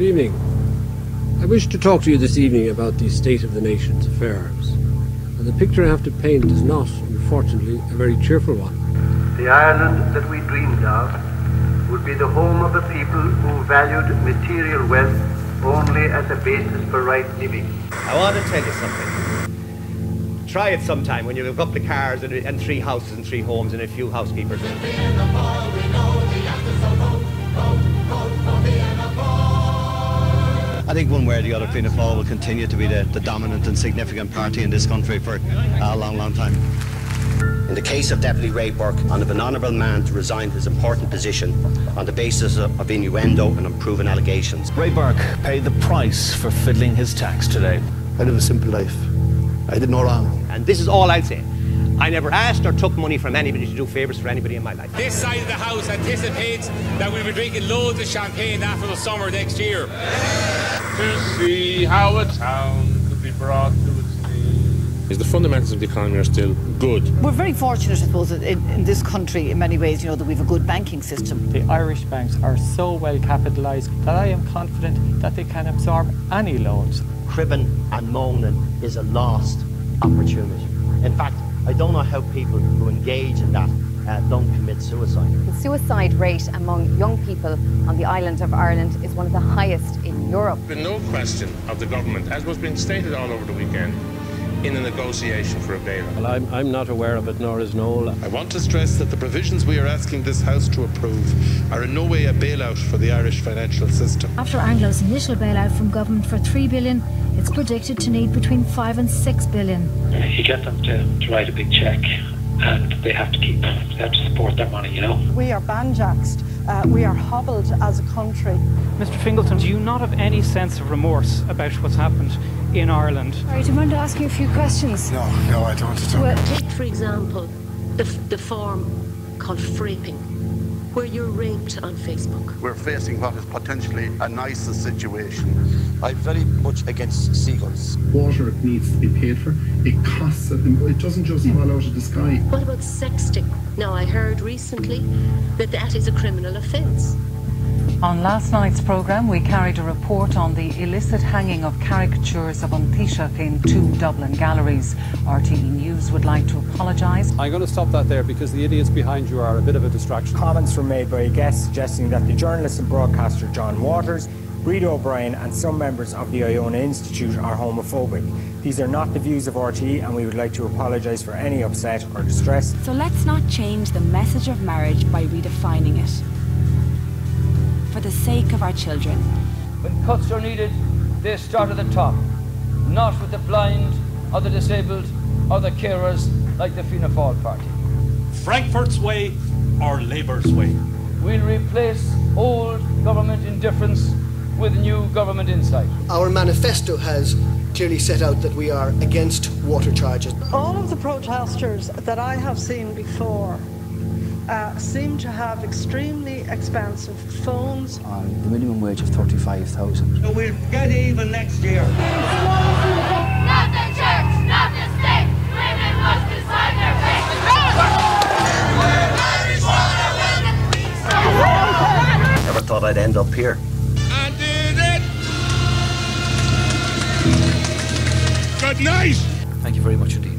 evening. I wish to talk to you this evening about the state of the nation's affairs. And the picture I have to paint is not, unfortunately, a very cheerful one. The Ireland that we dreamed of would be the home of a people who valued material wealth only as a basis for right living. I want to tell you something. Try it sometime when you have a couple of cars and 3 houses and 3 homes and a few housekeepers. I think one way or the other, Fianna Fáil will continue to be the dominant and significant party in this country for a long, long time. In the case of Deputy Ray Burke, on an honourable man to resign his important position on the basis of innuendo and unproven allegations. Ray Burke paid the price for fiddling his tax today. I live a simple life. I did no wrong. And this is all I'll say. I never asked or took money from anybody to do favours for anybody in my life. This side of the House anticipates that we'll be drinking loads of champagne after the summer next year. To see how a town could be brought to its knees. Is the fundamentals of the economy are still good. We're very fortunate, I suppose, in this country in many ways, that we have a good banking system. The Irish banks are so well capitalised that I am confident that they can absorb any loans. Cribbing and moaning is a lost opportunity. In fact, I don't know how people who engage in that don't commit suicide. The suicide rate among young people on the island of Ireland is one of the highest in Europe. There's been no question of the government, as was being stated all over the weekend, in a negotiation for a bailout. Well, I'm not aware of it, nor is Noel. I want to stress that the provisions we are asking this House to approve are in no way a bailout for the Irish financial system. After Anglo's initial bailout from government for $3 billion, it's predicted to need between $5 and $6 billion. You get them to write a big cheque, and they have to support their money, We are banjaxed. We are hobbled as a country. Mr. Fingleton, do you not have any sense of remorse about what's happened in Ireland? Sorry, do you mind asking you a few questions? No, I don't want to talk. Well, take, for example, the form called fraping, where you're raped on Facebook. We're facing what is potentially a nicer situation. I'm very much against seagulls. Water needs to be paid for. It costs it doesn't just fall out of the sky. What about sexting? Now, I heard recently that is a criminal offence. On last night's programme, we carried a report on the illicit hanging of caricatures of An Taoiseach in 2 Dublin galleries. RTE News would like to apologise. I'm going to stop that there because the idiots behind you are a bit of a distraction. Comments were made by a guest suggesting that the journalist and broadcaster John Waters, Breda O'Brien and some members of the Iona Institute are homophobic. These are not the views of RTE, and we would like to apologise for any upset or distress. So let's not change the message of marriage by redefining it. For the sake of our children. When cuts are needed, they start at the top, not with the blind or the disabled or the carers like the Fianna Fáil party. Frankfurt's way or Labour's way. We'll replace old government indifference with new government insight. Our manifesto has clearly set out that we are against water charges. All of the protesters that I have seen before seem to have extremely expensive phones. On the minimum wage of 35,000. So we'll get even next year. Not the church, not the state. Women must decide their fate. Never thought I'd end up here. I did it! Good night! Thank you very much indeed.